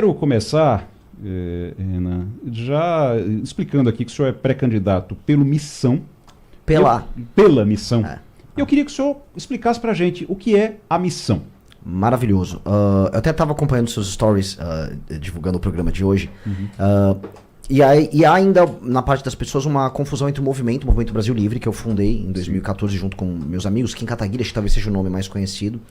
quero começar, Renan, já explicando aqui que o senhor é pré-candidato pelo Missão. Pela Missão. Eu queria que o senhor explicasse para a gente o que é a Missão. Maravilhoso. Eu até estava acompanhando seus stories, divulgando o programa de hoje. E há ainda, na parte das pessoas, uma confusão entre o Movimento Brasil Livre, que eu fundei em 2014 junto com meus amigos, Kim Kataguiri, acho que talvez seja o nome mais conhecido,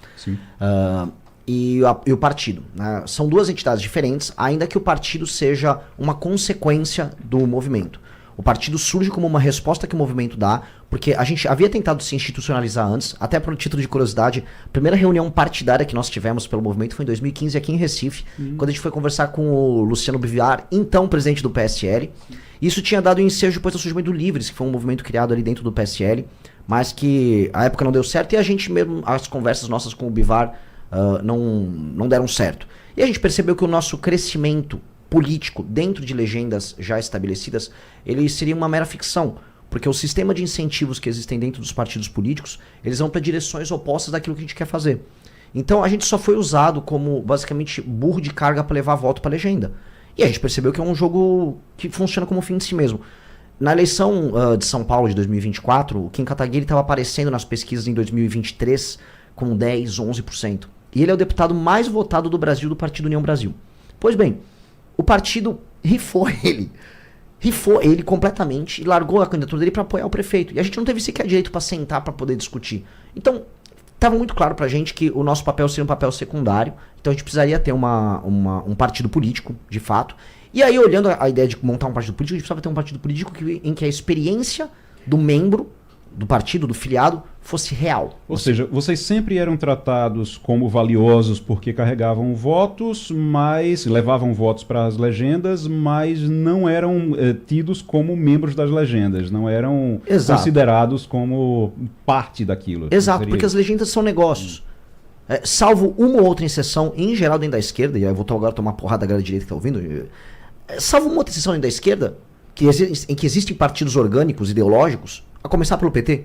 e o partido. Né? São duas entidades diferentes, ainda que o partido seja uma consequência do movimento. O partido surge como uma resposta que o movimento dá, porque a gente havia tentado se institucionalizar antes, até por título de curiosidade, a primeira reunião partidária que nós tivemos pelo movimento foi em 2015 aqui em Recife, quando a gente foi conversar com o Luciano Bivar, então presidente do PSL. Isso tinha dado ensejo depois do surgimento do Livres, que foi um movimento criado ali dentro do PSL, mas que a época não deu certo e a gente mesmo, as conversas nossas com o Bivar não deram certo. E a gente percebeu que o nosso crescimento político dentro de legendas já estabelecidas, ele seria uma mera ficção, porque o sistema de incentivos que existem dentro dos partidos políticos, eles vão para direções opostas daquilo que a gente quer fazer. Então a gente só foi usado como basicamente burro de carga para levar voto para legenda. E a gente percebeu que é um jogo que funciona como fim de si mesmo. Na eleição de São Paulo de 2024, o Kim Kataguiri estava aparecendo nas pesquisas em 2023 com 10, 11%. E ele é o deputado mais votado do Brasil do Partido União Brasil. Pois bem, o partido rifou ele completamente e largou a candidatura dele para apoiar o prefeito. E a gente não teve sequer direito para sentar para poder discutir. Então, estava muito claro para a gente que o nosso papel seria um papel secundário. Então, a gente precisaria ter um partido político, de fato. E aí, olhando a ideia de montar um partido político, a gente precisava ter um partido político em que a experiência do membro, do partido, do filiado, fosse real. Ou seja, vocês sempre eram tratados como valiosos porque carregavam votos, mas levavam votos para as legendas, mas não eram tidos como membros das legendas, não eram considerados como parte daquilo. Exato, porque as legendas são negócios. Salvo uma ou outra exceção, em geral dentro da esquerda, e aí eu vou agora tomar porrada da galera direita que está ouvindo, salvo uma outra exceção dentro da esquerda, em que existem partidos orgânicos, ideológicos, a começar pelo PT.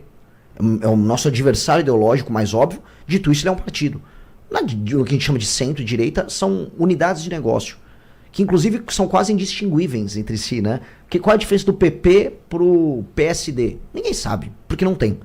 É o nosso adversário ideológico mais óbvio. Dito isso, ele é um partido. O que a gente chama de centro e direita são unidades de negócio, que inclusive são quase indistinguíveis entre si, né? Porque qual é a diferença do PP pro PSD? Ninguém sabe, porque não tem.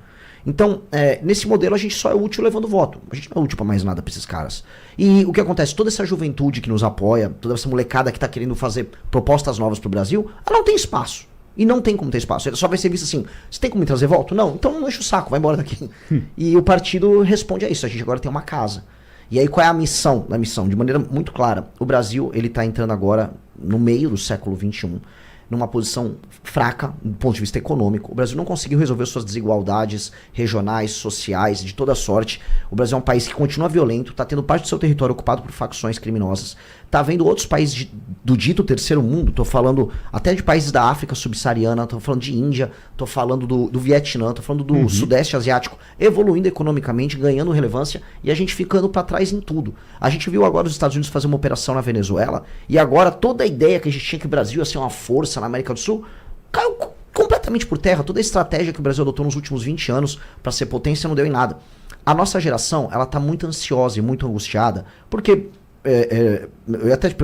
Então, nesse modelo a gente só é útil levando voto. A gente não é útil pra mais nada pra esses caras. E o que acontece? Toda essa juventude que nos apoia, toda essa molecada que tá querendo fazer propostas novas pro Brasil, ela não tem espaço. E não tem como ter espaço. Ele só vai ser visto assim, você tem como me trazer voto? Não, então não enche o saco, vai embora daqui. E o partido responde a isso, a gente agora tem uma casa. E aí qual é a missão da missão? De maneira muito clara, o Brasil ele está entrando agora no meio do século XXI, numa posição fraca do ponto de vista econômico. O Brasil não conseguiu resolver suas desigualdades regionais, sociais, de toda sorte. O Brasil é um país que continua violento, está tendo parte do seu território ocupado por facções criminosas. Está vendo outros países do dito terceiro mundo, estou falando até de países da África subsaariana, estou falando de Índia, estou falando do Vietnã, estou falando do Sudeste Asiático, evoluindo economicamente, ganhando relevância, e a gente ficando para trás em tudo. A gente viu agora os Estados Unidos fazer uma operação na Venezuela, e agora toda a ideia que a gente tinha que o Brasil ia ser uma força na América do Sul, caiu completamente por terra. Toda a estratégia que o Brasil adotou nos últimos 20 anos para ser potência não deu em nada. A nossa geração, ela tá muito ansiosa e muito angustiada, porque eu até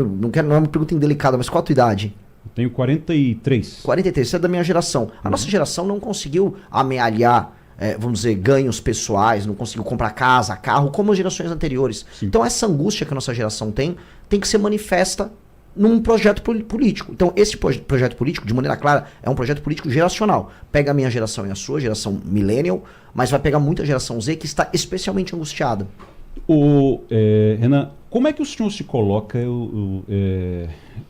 não é uma pergunta indelicada, mas qual a tua idade? Eu tenho 43. 43, você é da minha geração. A nossa geração não conseguiu amealhar, vamos dizer, ganhos pessoais, não conseguiu comprar casa, carro, como as gerações anteriores. Sim. Então essa angústia que a nossa geração tem que ser manifesta num projeto político. Então esse projeto político, de maneira clara, é um projeto político geracional. Pega a minha geração e a sua, geração millennial, mas vai pegar muita geração Z que está especialmente angustiada. Renan, como é que o senhor se coloca?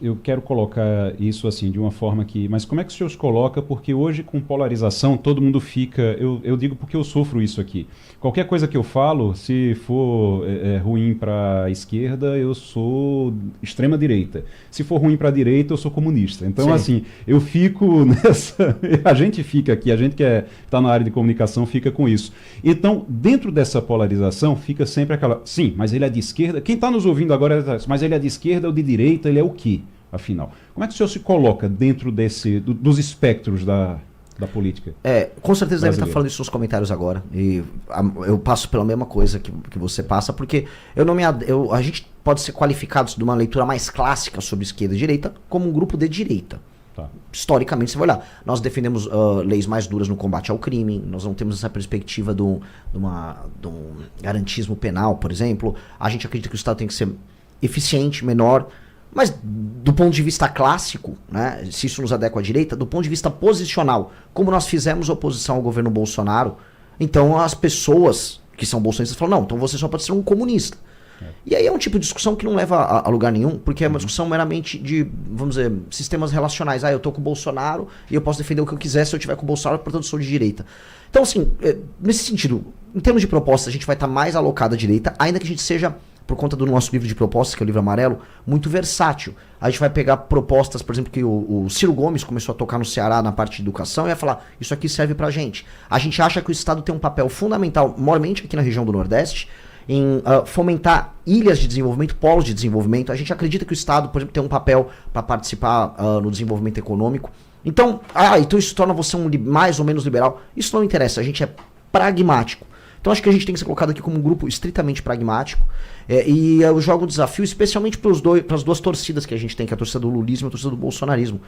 Eu quero colocar isso assim de uma forma que... Mas como é que o senhor se coloca? Porque hoje, com polarização, todo mundo fica... Eu digo porque eu sofro isso aqui. Qualquer coisa que eu falo, se for ruim para a esquerda, eu sou extrema-direita. Se for ruim para a direita, eu sou comunista. Então, sim, assim, eu fico nessa... A gente fica aqui, a gente que está na área de comunicação fica com isso. Então, dentro dessa polarização, fica sempre aquela... Sim, mas ele é de esquerda... Quem está nos ouvindo agora, mas ele é de esquerda ou de direita, ele é o quê, afinal? Como é que o senhor se coloca dentro dos espectros da da política. Com certeza deve estar brasileira. falando isso nos comentários agora. E eu passo pela mesma coisa que você passa, porque a gente pode ser qualificado de uma leitura mais clássica sobre esquerda e direita como um grupo de direita. Tá. Historicamente, você vai olhar. Nós defendemos leis mais duras no combate ao crime, nós não temos essa perspectiva de um garantismo penal, por exemplo. A gente acredita que o Estado tem que ser eficiente, menor, mas do ponto de vista clássico, né, se isso nos adequa à direita, do ponto de vista posicional, como nós fizemos oposição ao governo Bolsonaro, então as pessoas que são bolsonaristas falam, não, então você só pode ser um comunista. E aí é um tipo de discussão que não leva a lugar nenhum, porque é uma discussão meramente de, vamos dizer, sistemas relacionais. Eu tô com o Bolsonaro e eu posso defender o que eu quiser se eu tiver com o Bolsonaro, portanto sou de direita. Então, assim, nesse sentido, em termos de proposta, a gente vai estar mais alocado à direita, ainda que a gente seja, por conta do nosso livro de propostas, que é o livro amarelo, muito versátil. A gente vai pegar propostas, por exemplo, que o Ciro Gomes começou a tocar no Ceará na parte de educação e vai falar, isso aqui serve pra gente. A gente acha que o Estado tem um papel fundamental, maiormente aqui na região do Nordeste, em fomentar ilhas de desenvolvimento, polos de desenvolvimento. A gente acredita que o Estado, por exemplo, tem um papel para participar no desenvolvimento econômico. Então, então isso torna você mais ou menos liberal. Isso não interessa, a gente é pragmático. Então acho que a gente tem que ser colocado aqui como um grupo estritamente pragmático. E eu jogo o desafio especialmente para as duas torcidas que a gente tem, que é a torcida do lulismo e a torcida do bolsonarismo.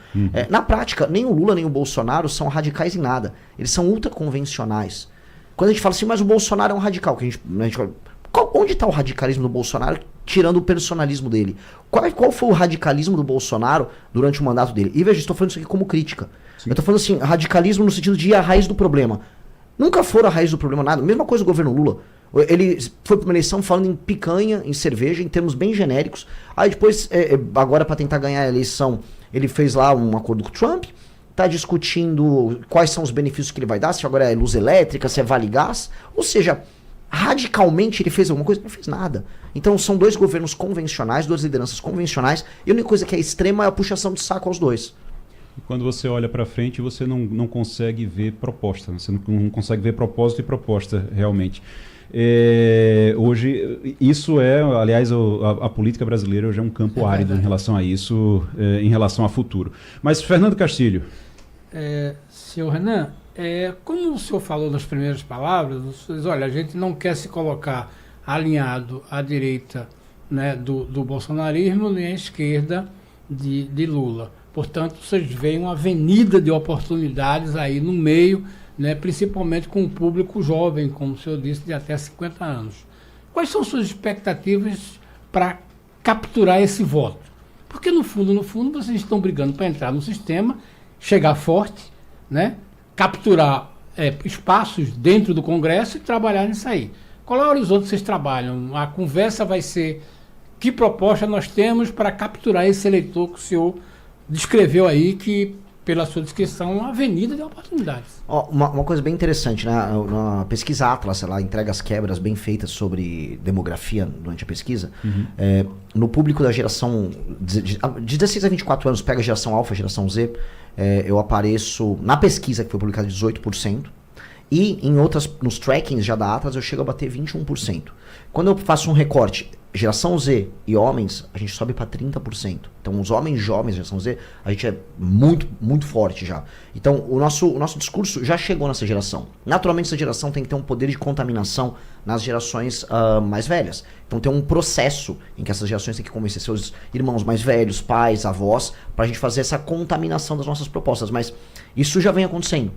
Na prática, nem o Lula nem o Bolsonaro são radicais em nada. Eles são ultraconvencionais. Quando a gente fala assim, mas o Bolsonaro é um radical, que a gente fala, onde está o radicalismo do Bolsonaro, tirando o personalismo dele? Qual foi o radicalismo do Bolsonaro durante o mandato dele? E veja, estou falando isso aqui como crítica. Sim. Eu estou falando assim, radicalismo no sentido de ir à raiz do problema. Nunca foram a raiz do problema nada. Mesma coisa o governo Lula. Ele foi para uma eleição falando em picanha, em cerveja, em termos bem genéricos. Aí depois, agora para tentar ganhar a eleição, ele fez lá um acordo com o Trump, está discutindo quais são os benefícios que ele vai dar, se agora é luz elétrica, se é vale gás. Ou seja, radicalmente ele fez alguma coisa? Não fez nada. Então são dois governos convencionais, duas lideranças convencionais, e a única coisa que é extrema é a puxação de saco aos dois. E quando você olha para frente, você não consegue ver proposta, né? Você não consegue ver propósito e proposta realmente. Hoje, isso aliás, a política brasileira hoje é um campo árido em relação a isso, em relação a futuro. Mas, Fernando Castilho. Senhor Renan, como o senhor falou nas primeiras palavras, vocês, olha, a gente não quer se colocar alinhado à direita, né, do bolsonarismo, nem à esquerda de Lula. Portanto, vocês veem uma avenida de oportunidades aí no meio, né, principalmente com o público jovem, como o senhor disse, de até 50 anos. Quais são suas expectativas para capturar esse voto? Porque, no fundo, vocês estão brigando para entrar no sistema, chegar forte, né, capturar espaços dentro do Congresso e trabalhar nisso aí. Qual é o horizonte que vocês trabalham? A conversa vai ser que proposta nós temos para capturar esse eleitor que o senhor descreveu aí, que pela sua descrição é uma avenida de oportunidades. Uma coisa bem interessante, né? Na pesquisa Atlas, ela entrega as quebras bem feitas sobre demografia durante a pesquisa. No público da geração de 16 a 24 anos, pega a geração alfa, a geração Z, eu apareço na pesquisa que foi publicada 18%, e em outras, nos trackings já da Atlas, eu chego a bater 21%. Quando eu faço um recorte, geração Z e homens, a gente sobe para 30%. Então, os homens jovens, geração Z, a gente é muito, muito forte já. Então, o nosso discurso já chegou nessa geração. Naturalmente, essa geração tem que ter um poder de contaminação nas gerações mais velhas. Então, tem um processo em que essas gerações têm que convencer seus irmãos mais velhos, pais, avós, para a gente fazer essa contaminação das nossas propostas. Mas isso já vem acontecendo.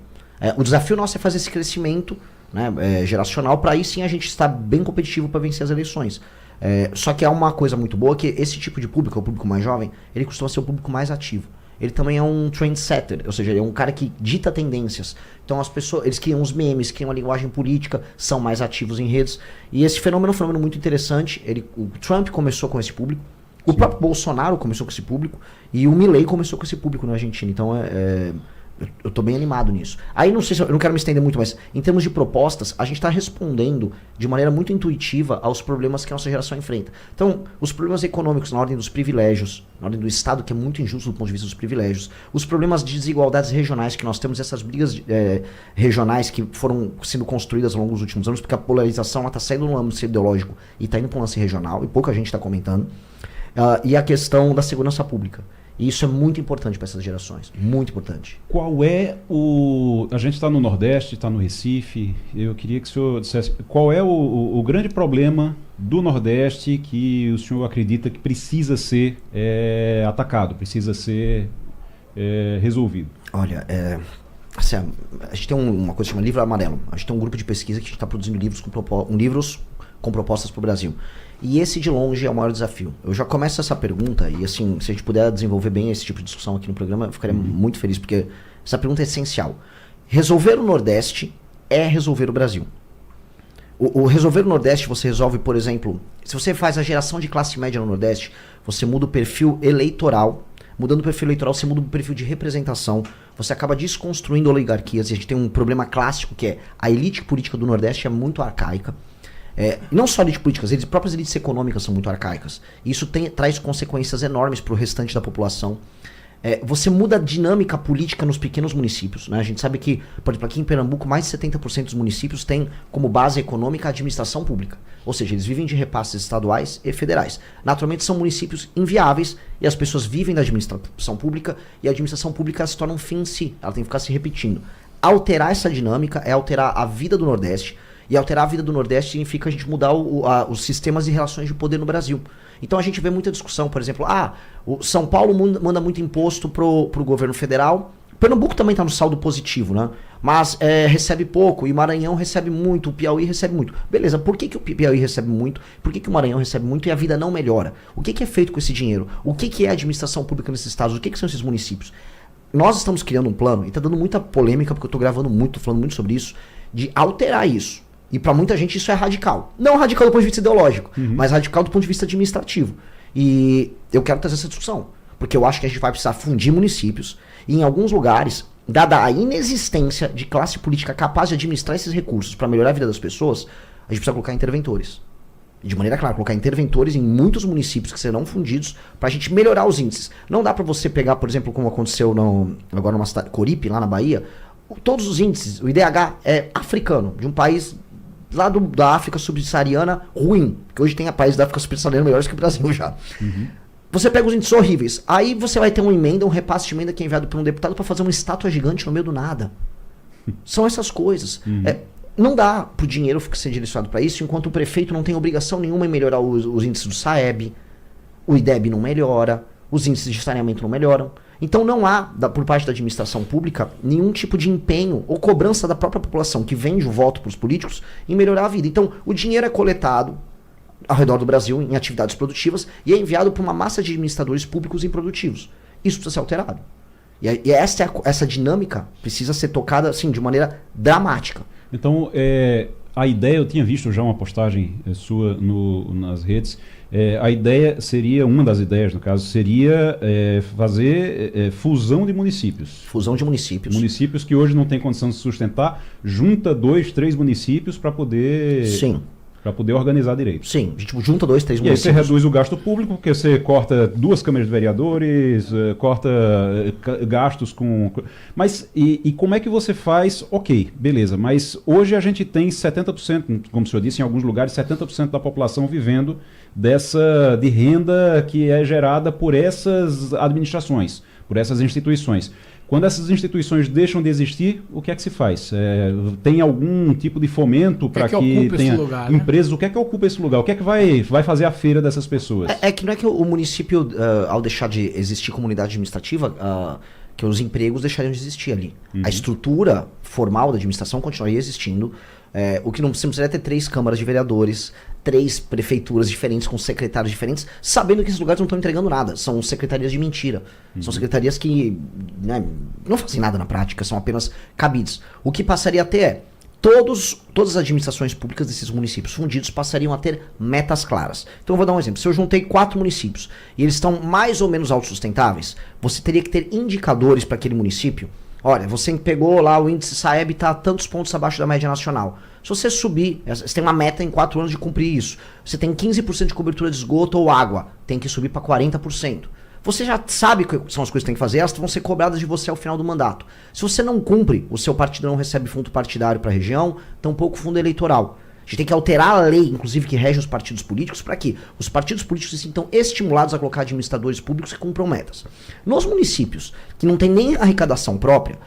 O desafio nosso é fazer esse crescimento, né, geracional, para aí sim a gente estar bem competitivo para vencer as eleições. Só que há uma coisa muito boa, que esse tipo de público, o público mais jovem, ele costuma ser o público mais ativo. Ele também é um trendsetter, ou seja, ele é um cara que dita tendências. Então as pessoas, eles criam os memes, criam a linguagem política, são mais ativos em redes. E esse fenômeno é um fenômeno muito interessante. O Trump começou com esse público, o próprio Bolsonaro começou com esse público, e o Milei começou com esse público na Argentina. Então eu tô bem animado nisso. Aí não sei se eu não quero me estender muito, mas em termos de propostas, a gente está respondendo de maneira muito intuitiva aos problemas que a nossa geração enfrenta. Então, os problemas econômicos na ordem dos privilégios, na ordem do Estado, que é muito injusto do ponto de vista dos privilégios, os problemas de desigualdades regionais que nós temos, essas brigas regionais que foram sendo construídas ao longo dos últimos anos, porque a polarização está saindo no âmbito ideológico e está indo para um lance regional, e pouca gente está comentando. e a questão da segurança pública. E isso é muito importante para essas gerações, muito importante. Qual é o... A gente está no Nordeste, está no Recife, eu queria que o senhor dissesse qual é o grande problema do Nordeste que o senhor acredita que precisa ser atacado, precisa ser resolvido. Olha, assim, a gente tem uma coisa chamada Livro Amarelo. A gente tem um grupo de pesquisa que a gente está produzindo livros com propostas para o Brasil. E esse, de longe, é o maior desafio. Eu já começo essa pergunta e, assim, se a gente puder desenvolver bem esse tipo de discussão aqui no programa, eu ficaria muito feliz, porque essa pergunta é essencial. Resolver o Nordeste é resolver o Brasil. O resolver o Nordeste, você resolve, por exemplo, se você faz a geração de classe média no Nordeste, você muda o perfil eleitoral. Mudando o perfil eleitoral, você muda o perfil de representação, você acaba desconstruindo oligarquias, e a gente tem um problema clássico que é a elite política do Nordeste é muito arcaica. Não só elite políticas, as próprias elites econômicas são muito arcaicas. E isso traz consequências enormes para o restante da população. Você muda a dinâmica política nos pequenos municípios, né? A gente sabe que, por exemplo, aqui em Pernambuco, mais de 70% dos municípios têm como base econômica a administração pública. Ou seja, eles vivem de repasses estaduais e federais. Naturalmente são municípios inviáveis e as pessoas vivem da administração pública e a administração pública se torna um fim em si. Ela tem que ficar se repetindo. Alterar essa dinâmica é alterar a vida do Nordeste. E alterar a vida do Nordeste significa a gente mudar os sistemas e relações de poder no Brasil. Então a gente vê muita discussão, por exemplo, o São Paulo manda muito imposto pro governo federal. Pernambuco também está no saldo positivo, né? Mas recebe pouco, e Maranhão recebe muito, o Piauí recebe muito. Beleza, por que o Piauí recebe muito? Por que o Maranhão recebe muito e a vida não melhora? O que é feito com esse dinheiro? O que é a administração pública nesses estados? O que são esses municípios? Nós estamos criando um plano, e está dando muita polêmica, porque eu estou gravando muito, falando muito sobre isso, de alterar isso. E para muita gente isso é radical. Não radical do ponto de vista ideológico, mas radical do ponto de vista administrativo. E eu quero trazer essa discussão, porque eu acho que a gente vai precisar fundir municípios, e em alguns lugares, dada a inexistência de classe política capaz de administrar esses recursos para melhorar a vida das pessoas, a gente precisa colocar interventores. E de maneira clara, colocar interventores em muitos municípios que serão fundidos para a gente melhorar os índices. Não dá para você pegar, por exemplo, como aconteceu agora numa cidade, Coripe, lá na Bahia, todos os índices, o IDH é africano, de um país lá da África subsaariana ruim, porque hoje tem países da África subsaariana melhores que o Brasil já. Você pega os índices horríveis, aí você vai ter uma emenda, um repasse de emenda que é enviado por um deputado para fazer uma estátua gigante no meio do nada. São essas coisas. Não dá pro dinheiro ser direcionado para isso, enquanto o prefeito não tem obrigação nenhuma em melhorar os índices do SAEB, o IDEB não melhora, os índices de saneamento não melhoram. Então não há, por parte da administração pública, nenhum tipo de empenho ou cobrança da própria população que vende o voto para os políticos em melhorar a vida. Então o dinheiro é coletado ao redor do Brasil em atividades produtivas e é enviado para uma massa de administradores públicos improdutivos. Isso precisa ser alterado. E essa dinâmica precisa ser tocada assim, de maneira dramática. Então, a ideia, eu tinha visto já uma postagem sua nas redes, a ideia seria, uma das ideias no caso, seria fazer fusão de municípios. Fusão de municípios. Municípios que hoje não têm condição de se sustentar, junta 2, 3 municípios para poder... Sim. Para poder organizar direito. Sim, a gente junta 2, 3 municípios. E aí você reduz o gasto público, porque você corta 2 câmaras de vereadores, corta gastos com... Mas e como é que você faz? Ok, beleza, mas hoje a gente tem 70%, como o senhor disse, em alguns lugares, 70% da população vivendo de renda que é gerada por essas administrações, por essas instituições. Quando essas instituições deixam de existir, o que é que se faz? Tem algum tipo de fomento para que tenha lugar, empresas? Né? O que é que ocupa esse lugar? O que é que vai fazer a feira dessas pessoas? Que não é que o município, ao deixar de existir comunidade administrativa, que os empregos deixariam de existir ali. A estrutura formal da administração continuaria existindo. O que não precisaria ter 3 câmaras de vereadores, 3 prefeituras diferentes com secretários diferentes, sabendo que esses lugares não estão entregando nada. São secretarias de mentira. São secretarias que não fazem nada na prática, são apenas cabides. O que passaria a ter todas as administrações públicas desses municípios fundidos passariam a ter metas claras. Então eu vou dar um exemplo. Se eu juntei 4 municípios e eles estão mais ou menos autossustentáveis, você teria que ter indicadores para aquele município. Olha, você pegou lá o índice SAEB, está tantos pontos abaixo da média nacional. Se você subir, você tem uma meta em 4 anos de cumprir isso. Você tem 15% de cobertura de esgoto ou água, tem que subir para 40%. Você já sabe que são as coisas que tem que fazer, elas vão ser cobradas de você ao final do mandato. Se você não cumpre, o seu partido não recebe fundo partidário para a região, tampouco fundo eleitoral. A gente tem que alterar a lei, inclusive, que rege os partidos políticos, para que os partidos políticos se sintam estimulados a colocar administradores públicos que cumpram metas. Nos municípios que não tem nem arrecadação própria,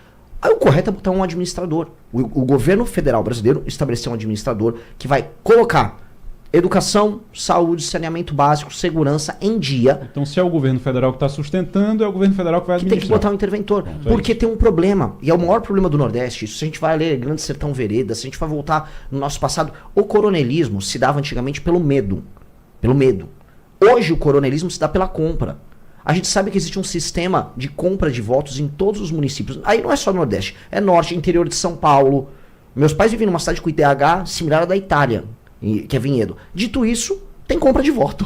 aí o correto é botar um administrador. O governo federal brasileiro estabeleceu um administrador que vai colocar educação, saúde, saneamento básico, segurança em dia. Então, se é o governo federal que está sustentando, é o governo federal que vai administrar. Tem que botar um interventor. Porque tem um problema, e é o maior problema do Nordeste. Isso, se a gente vai ler Grande Sertão Veredas, se a gente vai voltar no nosso passado, o coronelismo se dava antigamente pelo medo. Pelo medo. Hoje o coronelismo se dá pela compra. A gente sabe que existe um sistema de compra de votos em todos os municípios. Aí não é só Nordeste, é Norte, interior de São Paulo. Meus pais vivem numa cidade com IDH similar à da Itália, que é Vinhedo. Dito isso, tem compra de voto.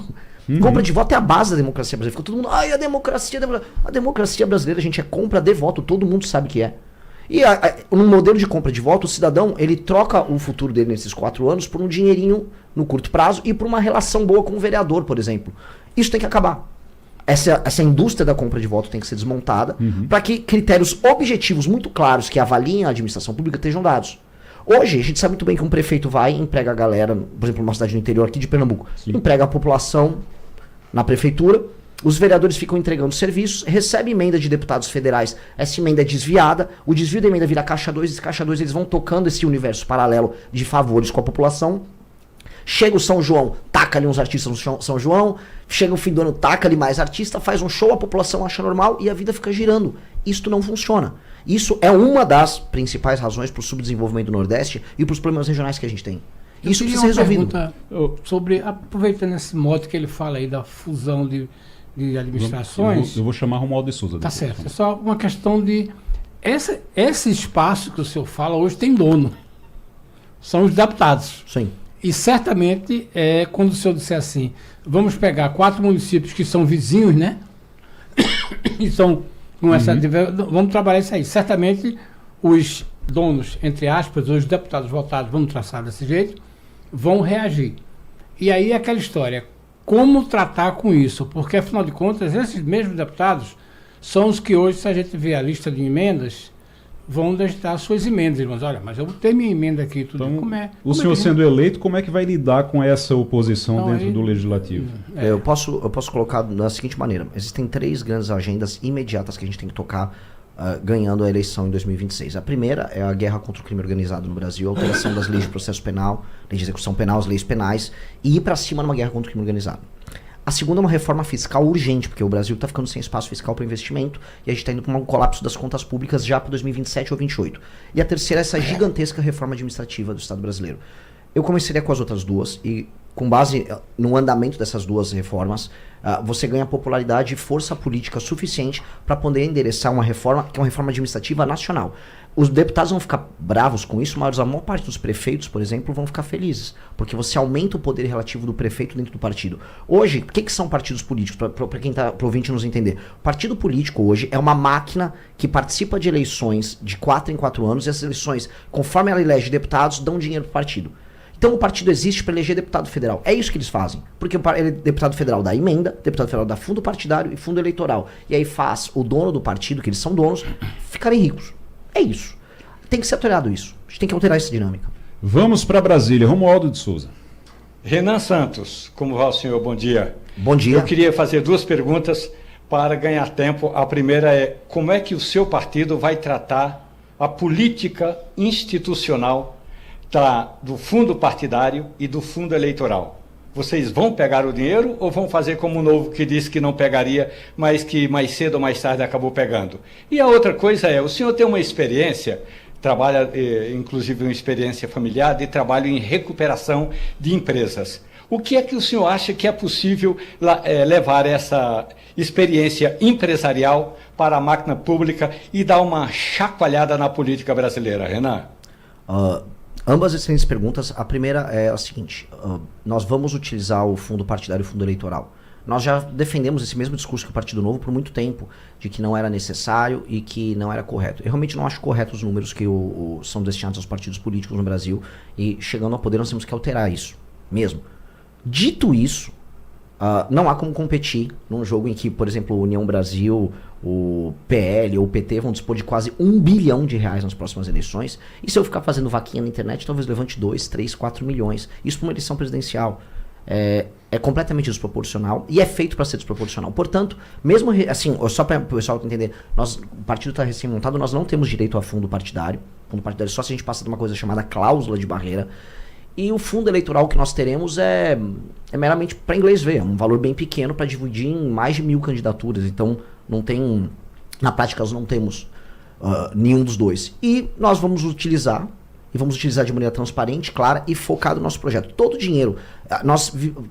Compra de voto é a base da democracia brasileira. Fica todo mundo, ai, a democracia brasileira, gente, é compra de voto, todo mundo sabe que é. E no modelo de compra de voto, o cidadão, ele troca o futuro dele nesses 4 anos por um dinheirinho no curto prazo e por uma relação boa com o vereador, por exemplo. Isso tem que acabar. Essa indústria da compra de voto tem que ser desmontada para que critérios objetivos muito claros que avaliem a administração pública estejam dados. Hoje, a gente sabe muito bem que um prefeito vai e emprega a galera, por exemplo, numa cidade no interior aqui de Pernambuco, emprega a população na prefeitura, os vereadores ficam entregando serviços, recebe emenda de deputados federais, essa emenda é desviada, o desvio da emenda vira caixa 2, esse caixa 2 eles vão tocando esse universo paralelo de favores com a população. Chega o São João, taca ali uns artistas no São João, chega o fim do ano, taca ali mais artista, faz um show, a população acha normal e a vida fica girando. Isso não funciona. Isso é uma das principais razões para o subdesenvolvimento do Nordeste e para os problemas regionais que a gente tem. Isso precisa ser resolvido. Sobre, aproveitando esse modo que ele fala aí da fusão de administrações... Eu vou chamar Romualdo de Souza. Tá certo. É só uma questão de... Esse espaço que o senhor fala hoje tem dono. São os deputados. Sim. E certamente, quando o senhor disser assim, vamos pegar 4 municípios que são vizinhos, né? E são com essa... Vamos trabalhar isso aí. Certamente, os donos, entre aspas, os deputados votados, vamos traçar desse jeito, vão reagir. E aí é aquela história, como tratar com isso? Porque, afinal de contas, esses mesmos deputados são os que hoje, se a gente vê a lista de emendas, vão deixar suas emendas, irmãos. Olha, mas eu vou ter minha emenda aqui. Tudo. Então, o senhor sendo eleito, como é que vai lidar com essa oposição então, dentro do Legislativo? Eu posso colocar da seguinte maneira. Existem 3 grandes agendas imediatas que a gente tem que tocar ganhando a eleição em 2026. A primeira é a guerra contra o crime organizado no Brasil, a alteração das leis de processo penal, leis de execução penal, as leis penais, e ir para cima numa guerra contra o crime organizado. A segunda é uma reforma fiscal urgente, porque o Brasil está ficando sem espaço fiscal para investimento e a gente está indo para um colapso das contas públicas já para 2027 ou 2028. E a terceira é essa gigantesca reforma administrativa do Estado brasileiro. Eu começaria com as outras duas e, com base no andamento dessas 2 reformas, você ganha popularidade e força política suficiente para poder endereçar uma reforma que é uma reforma administrativa nacional. Os deputados vão ficar bravos com isso, mas a maior parte dos prefeitos, por exemplo, vão ficar felizes, porque você aumenta o poder relativo do prefeito dentro do partido. Hoje, o que são partidos políticos? Para quem está, para o ouvinte nos entender. O partido político hoje é uma máquina que participa de eleições de 4 em 4 anos, e essas eleições, conforme ela elege deputados, dão dinheiro para o partido. Então o partido existe para eleger deputado federal. É isso que eles fazem. Porque o deputado federal dá emenda, deputado federal dá fundo partidário e fundo eleitoral. E aí faz o dono do partido, que eles são donos, ficarem ricos. É isso. Tem que ser alterado isso. A gente tem que alterar essa dinâmica. Vamos para Brasília. Romualdo de Souza. Renan Santos, como vai o senhor? Bom dia. Bom dia. Eu queria fazer 2 perguntas para ganhar tempo. A primeira é, como é que o seu partido vai tratar a política institucional do fundo partidário e do fundo eleitoral? Vocês vão pegar o dinheiro ou vão fazer como o Novo, que disse que não pegaria, mas que mais cedo ou mais tarde acabou pegando? E a outra coisa é, o senhor tem uma experiência, trabalha inclusive uma experiência familiar de trabalho em recuperação de empresas. O que é que o senhor acha que é possível levar essa experiência empresarial para a máquina pública e dar uma chacoalhada na política brasileira, Renan? Ambas excelentes perguntas. A primeira é a seguinte, nós vamos utilizar o fundo partidário e o fundo eleitoral. Nós já defendemos esse mesmo discurso que o Partido Novo por muito tempo, de que não era necessário e que não era correto. Eu realmente não acho correto os números que são destinados aos partidos políticos no Brasil, e chegando ao poder nós temos que alterar isso mesmo. Dito isso, não há como competir num jogo em que, por exemplo, a União Brasil, o PL ou o PT vão dispor de quase R$1 bilhão nas próximas eleições. E se eu ficar fazendo vaquinha na internet, talvez levante 2, 3, 4 milhões. Isso para uma eleição presidencial. É completamente desproporcional e é feito para ser desproporcional. Portanto, mesmo assim, só para o pessoal entender, o partido está recém-montado, nós não temos direito a fundo partidário. Fundo partidário só se a gente passa de uma coisa chamada cláusula de barreira. E o fundo eleitoral que nós teremos é meramente para inglês ver, é um valor bem pequeno para dividir em mais de 1.000 candidaturas. Então, não tem, na prática, nós não temos nenhum dos dois. E nós vamos utilizar de maneira transparente, clara e focado no nosso projeto. Todo o dinheiro,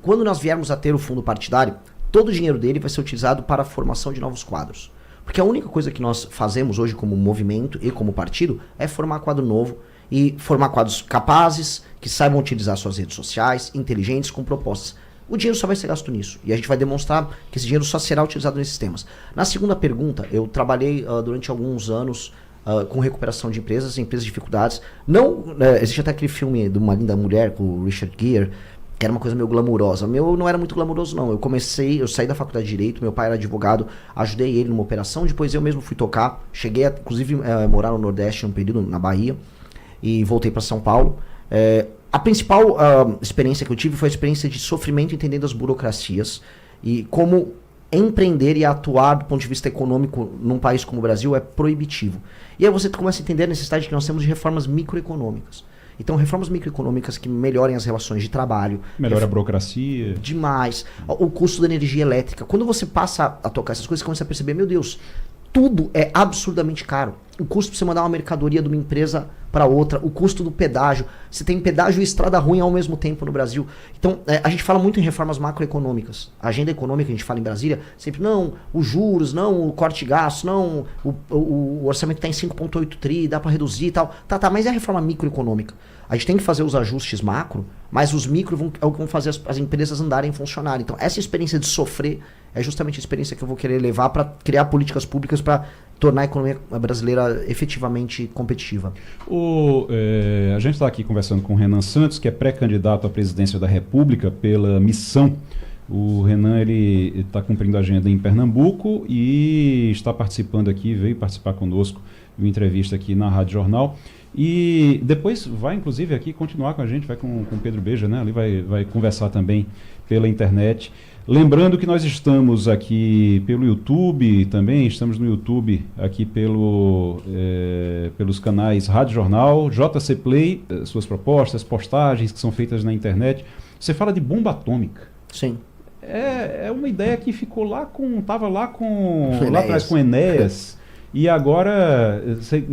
quando nós viermos a ter o fundo partidário, todo o dinheiro dele vai ser utilizado para a formação de novos quadros. Porque a única coisa que nós fazemos hoje como movimento e como partido é formar quadro novo e formar quadros capazes, que saibam utilizar suas redes sociais, inteligentes, com propostas. O dinheiro só vai ser gasto nisso. E a gente vai demonstrar que esse dinheiro só será utilizado nesses temas. Na segunda pergunta, eu trabalhei durante alguns anos com recuperação de empresas em dificuldades. Existe até aquele filme de Uma Linda Mulher com o Richard Gere, que era uma coisa meio glamurosa. Meu não era muito glamuroso, não. Eu saí da faculdade de Direito, meu pai era advogado, ajudei ele numa operação, depois eu mesmo fui tocar, cheguei a, inclusive, morar no Nordeste um período, na Bahia, e voltei para São Paulo. A principal experiência que eu tive foi a experiência de sofrimento entendendo as burocracias e como empreender e atuar do ponto de vista econômico num país como o Brasil é proibitivo. E aí você começa a entender a necessidade que nós temos de reformas microeconômicas. Então, reformas microeconômicas que melhorem as relações de trabalho. Melhora a burocracia. Demais. O custo da energia elétrica. Quando você passa a tocar essas coisas, você começa a perceber, meu Deus, tudo é absurdamente caro. O custo para você mandar uma mercadoria de uma empresa para outra, o custo do pedágio. Você tem pedágio e estrada ruim ao mesmo tempo no Brasil. Então, a gente fala muito em reformas macroeconômicas. A agenda econômica, a gente fala em Brasília, sempre, não, os juros, não, o corte de gastos, não, o orçamento está em 5,8 tri, dá para reduzir e tal. Tá, mas é a reforma microeconômica. A gente tem que fazer os ajustes macro, mas os micro é o que vão fazer as empresas andarem e funcionarem. Então, essa experiência de sofrer é justamente a experiência que eu vou querer levar para criar políticas públicas para tornar a economia brasileira efetivamente competitiva. A gente está aqui conversando com o Renan Santos, que é pré-candidato à presidência da República pela Missão. O Renan ele está cumprindo a agenda em Pernambuco e está participando aqui, veio participar conosco de uma entrevista aqui na Rádio Jornal. E depois vai, inclusive, aqui continuar com a gente, vai com o Pedro Beja, né? Ali vai conversar também pela internet. Lembrando que nós estamos aqui pelo YouTube também, estamos no YouTube aqui pelos canais Rádio Jornal, JC Play, suas propostas, postagens que são feitas na internet. Você fala de bomba atômica. Sim. É uma ideia que ficou lá atrás com Enéas. E agora, você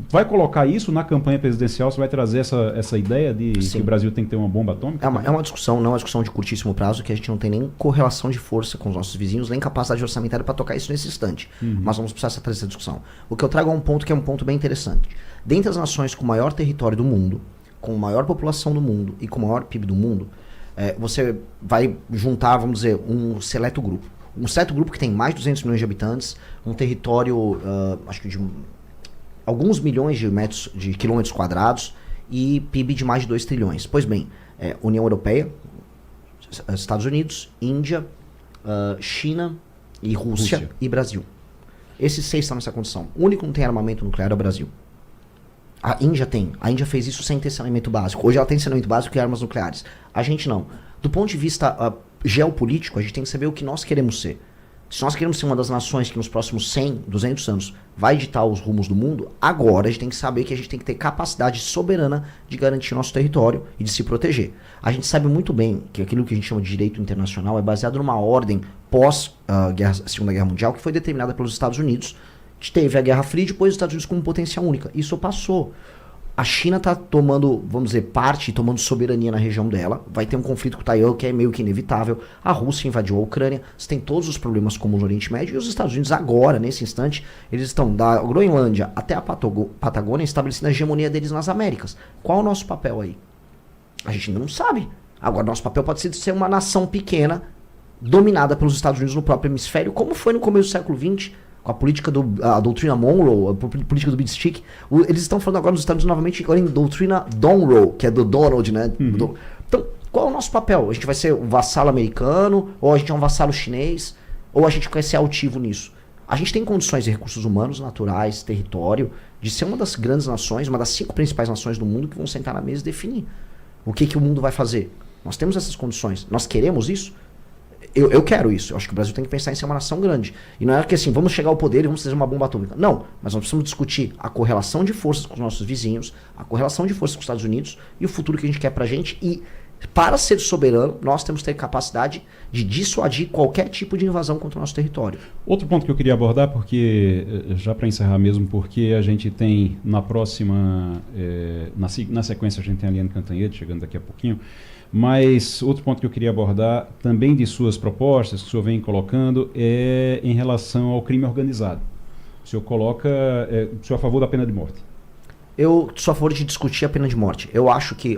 vai colocar isso na campanha presidencial? Você vai trazer essa ideia de que o Brasil tem que ter uma bomba atômica? É uma discussão, não é uma discussão de curtíssimo prazo, que a gente não tem nem correlação de força com os nossos vizinhos, nem capacidade orçamentária para tocar isso nesse instante. Mas vamos precisar trazer essa discussão. O que eu trago é um ponto que é um ponto bem interessante. Dentre as nações com o maior território do mundo, com a maior população do mundo e com o maior PIB do mundo, você vai juntar, vamos dizer, um seleto grupo. Um certo grupo que tem mais de 200 milhões de habitantes, um território, acho que de alguns milhões de quilômetros quadrados e PIB de mais de 2 trilhões. Pois bem, União Europeia, Estados Unidos, Índia, China e Rússia e Brasil. Esses 6 estão nessa condição. O único que não tem armamento nuclear é o Brasil. A Índia tem. A Índia fez isso sem ter saneamento básico. Hoje ela tem saneamento básico e armas nucleares. A gente não. Do ponto de vista geopolítico, a gente tem que saber o que nós queremos ser. Se nós queremos ser uma das nações que nos próximos 100, 200 anos vai ditar os rumos do mundo, agora a gente tem que saber que a gente tem que ter capacidade soberana de garantir nosso território e de se proteger. A gente sabe muito bem que aquilo que a gente chama de direito internacional é baseado numa ordem pós Segunda Guerra Mundial que foi determinada pelos Estados Unidos. Teve a Guerra Fria e depois os Estados Unidos como potência única. Isso passou. A China está tomando, vamos dizer, tomando soberania na região dela. Vai ter um conflito com o Taiwan, que é meio que inevitável. A Rússia invadiu a Ucrânia. Você tem todos os problemas comuns no Oriente Médio. E os Estados Unidos agora, nesse instante, eles estão da Groenlândia até a Patagônia estabelecendo a hegemonia deles nas Américas. Qual é o nosso papel aí? A gente ainda não sabe. Agora, nosso papel pode ser de ser uma nação pequena, dominada pelos Estados Unidos no próprio hemisfério, como foi no começo do século XX, com a política a doutrina Monroe, a política do Bid-Stick. Eles estão falando agora nos Estados Unidos novamente agora em doutrina Donroe, que é do Donald, né? Então, Qual é o nosso papel? A gente vai ser um vassalo americano, ou a gente é um vassalo chinês, ou a gente quer ser altivo nisso? A gente tem condições de recursos humanos, naturais, território, de ser uma das grandes nações, uma das 5 principais nações do mundo que vão sentar na mesa e definir o que o mundo vai fazer. Nós temos essas condições. Nós queremos isso? Eu quero isso. Eu acho que o Brasil tem que pensar em ser uma nação grande. E não é que assim, vamos chegar ao poder e vamos fazer uma bomba atômica. Não, mas nós precisamos discutir a correlação de forças com os nossos vizinhos, a correlação de forças com os Estados Unidos e o futuro que a gente quer pra gente. E para ser soberano, nós temos que ter capacidade de dissuadir qualquer tipo de invasão contra o nosso território. Outro ponto que eu queria abordar, porque já para encerrar mesmo, porque a gente tem na próxima, na sequência a gente tem a Eliane Cantanhede chegando daqui a pouquinho, mas outro ponto que eu queria abordar, também de suas propostas, que o senhor vem colocando, é em relação ao crime organizado. O senhor coloca, o senhor é a favor da pena de morte? Eu sou a favor de discutir a pena de morte. Eu acho que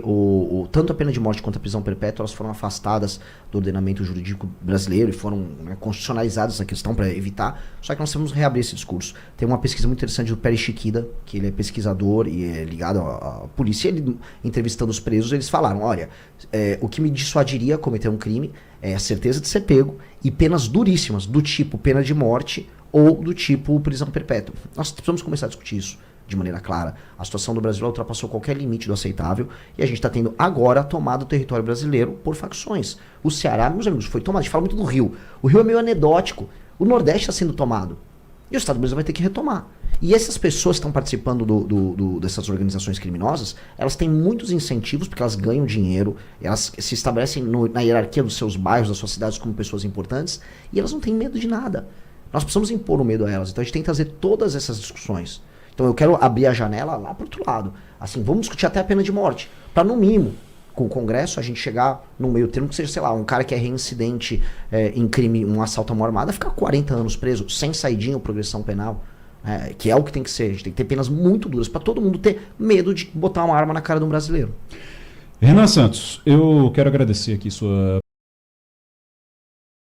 tanto a pena de morte quanto a prisão perpétua elas foram afastadas do ordenamento jurídico brasileiro e foram constitucionalizadas essa questão para evitar. Só que nós temos que reabrir esse discurso. Tem uma pesquisa muito interessante do Peri Chiquida, que ele é pesquisador e é ligado à polícia. Ele, entrevistando os presos, eles falaram, olha, o que me dissuadiria a cometer um crime é a certeza de ser pego e penas duríssimas, do tipo pena de morte ou do tipo prisão perpétua. Nós precisamos começar a discutir isso de maneira clara. A situação do Brasil ultrapassou qualquer limite do aceitável e a gente está tendo agora a tomada do território brasileiro por facções. O Ceará, meus amigos, foi tomado. A gente fala muito do Rio. O Rio é meio anedótico. O Nordeste está sendo tomado. E o Estado brasileiro vai ter que retomar. E essas pessoas que estão participando dessas organizações criminosas, elas têm muitos incentivos porque elas ganham dinheiro, elas se estabelecem na hierarquia dos seus bairros, das suas cidades como pessoas importantes e elas não têm medo de nada. Nós precisamos impor o medo a elas. Então a gente tem que trazer todas essas discussões. Então eu quero abrir a janela lá para o outro lado. Assim, vamos discutir até a pena de morte. Para, no mínimo, com o Congresso, a gente chegar num meio termo que seja, sei lá, um cara que é reincidente em crime, um assalto à mão armada, ficar 40 anos preso, sem saidinha ou progressão penal. Que é o que tem que ser. A gente tem que ter penas muito duras para todo mundo ter medo de botar uma arma na cara de um brasileiro. Renan Santos, eu quero agradecer aqui sua